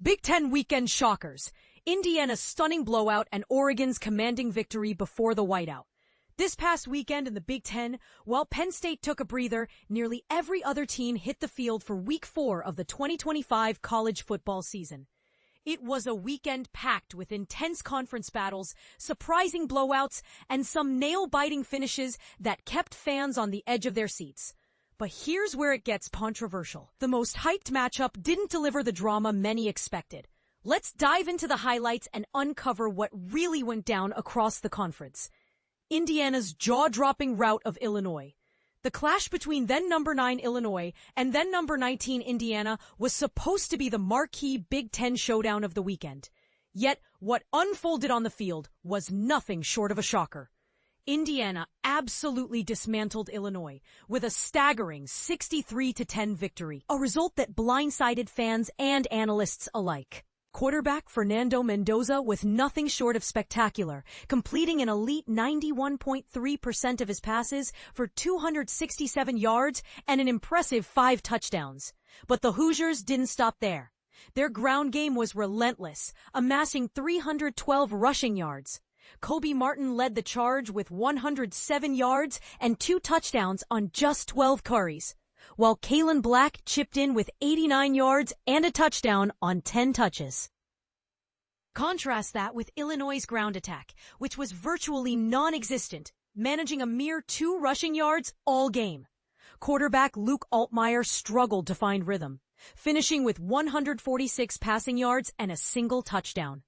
Big Ten weekend shockers. Indiana's stunning blowout and Oregon's commanding victory before the whiteout. This past weekend in the Big Ten, while Penn State took a breather, nearly every other team hit the field for Week 4 of the 2025 college football season. It was a weekend packed with intense conference battles, surprising blowouts, and some nail-biting finishes that kept fans on the edge of their seats. But here's where it gets controversial. The most hyped matchup didn't deliver the drama many expected. Let's dive into the highlights and uncover what really went down across the conference. Indiana's jaw-dropping rout of Illinois. The clash between then number 9 Illinois and then number 19 Indiana was supposed to be the marquee Big Ten showdown of the weekend. Yet, what unfolded on the field was nothing short of a shocker. Indiana absolutely dismantled Illinois with a staggering 63-10 victory, a result that blindsided fans and analysts alike. Quarterback Fernando Mendoza was nothing short of spectacular, completing an elite 91.3% of his passes for 267 yards and an impressive 5 touchdowns. But the Hoosiers didn't stop there. Their ground game was relentless, amassing 312 rushing yards. Kobe Martin led the charge with 107 yards and 2 touchdowns on just 12 carries, while Kalen Black chipped in with 89 yards and a touchdown on 10 touches. Contrast that with Illinois' ground attack, which was virtually non-existent, managing a mere 2 rushing yards all game. Quarterback Luke Altmyer struggled to find rhythm, finishing with 146 passing yards and a single touchdown.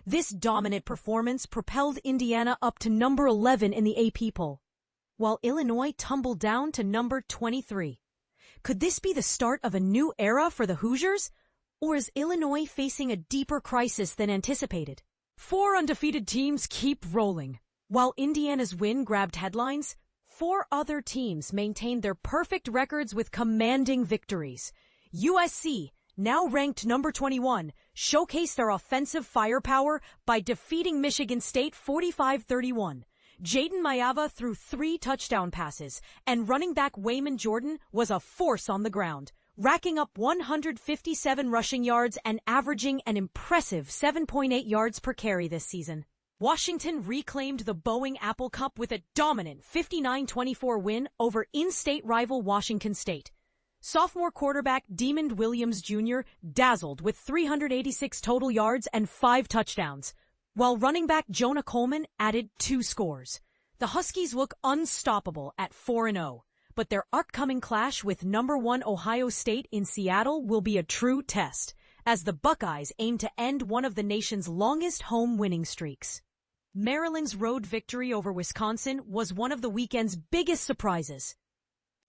This dominant performance propelled Indiana up to number 11 in the AP poll, while Illinois tumbled down to number 23. Could this be the start of a new era for the Hoosiers? Or is Illinois facing a deeper crisis than anticipated? 4 undefeated teams keep rolling. While Indiana's win grabbed headlines, 4 other teams maintained their perfect records with commanding victories. USC, now ranked number 21, showcased their offensive firepower by defeating Michigan State 45-31. Jaden Mayava threw 3 touchdown passes, and running back Wayman Jordan was a force on the ground, racking up 157 rushing yards and averaging an impressive 7.8 yards per carry this season. Washington reclaimed the Boeing Apple Cup with a dominant 59-24 win over in-state rival Washington State. Sophomore quarterback Demond Williams Jr. dazzled with 386 total yards and 5 touchdowns, while running back Jonah Coleman added 2 scores. The Huskies look unstoppable at 4-0, but their upcoming clash with number 1 Ohio State in Seattle will be a true test, as the Buckeyes aim to end one of the nation's longest home winning streaks. Maryland's road victory over Wisconsin was one of the weekend's biggest surprises.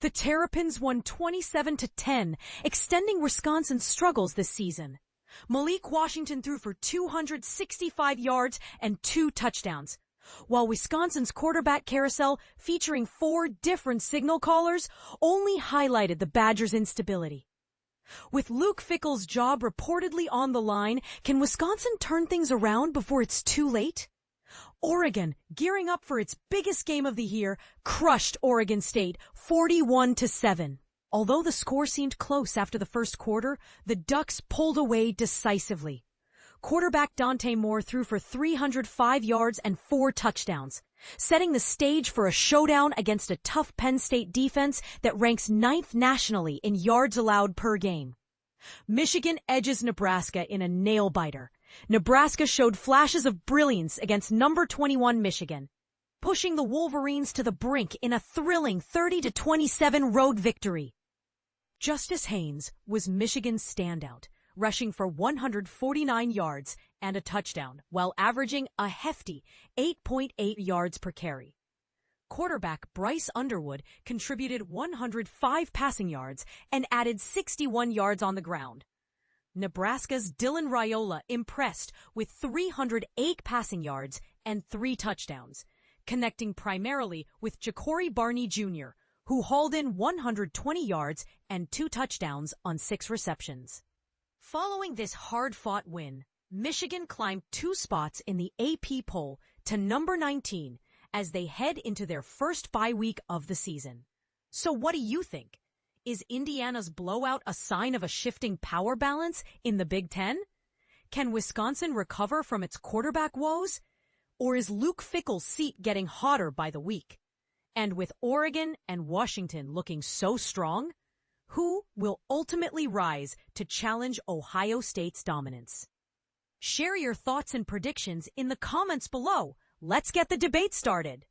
The Terrapins won 27-10, extending Wisconsin's struggles this season. Malik Washington threw for 265 yards and 2 touchdowns, while Wisconsin's quarterback carousel, featuring 4 different signal callers, only highlighted the Badgers' instability. With Luke Fickell's job reportedly on the line, can Wisconsin turn things around before it's too late? Oregon, gearing up for its biggest game of the year, crushed Oregon State 41-7. Although the score seemed close after the first quarter, the Ducks pulled away decisively. Quarterback Dante Moore threw for 305 yards and 4 touchdowns, setting the stage for a showdown against a tough Penn State defense that ranks 9th nationally in yards allowed per game. Michigan edges Nebraska in a nail-biter. Nebraska showed flashes of brilliance against number 21 Michigan, pushing the Wolverines to the brink in a thrilling 30-27 road victory. Justice Haynes was Michigan's standout, rushing for 149 yards and a touchdown, while averaging a hefty 8.8 yards per carry. Quarterback Bryce Underwood contributed 105 passing yards and added 61 yards on the ground. Nebraska's Dylan Raiola impressed with 308 passing yards and 3 touchdowns, connecting primarily with Ja'Cory Barney Jr., who hauled in 120 yards and 2 touchdowns on 6 receptions. Following this hard-fought win, Michigan climbed 2 spots in the AP poll to number 19 as they head into their first bye week of the season. So what do you think? Is Indiana's blowout a sign of a shifting power balance in the Big Ten? Can Wisconsin recover from its quarterback woes? Or is Luke Fickell's seat getting hotter by the week? And with Oregon and Washington looking so strong, who will ultimately rise to challenge Ohio State's dominance? Share your thoughts and predictions in the comments below. Let's get the debate started.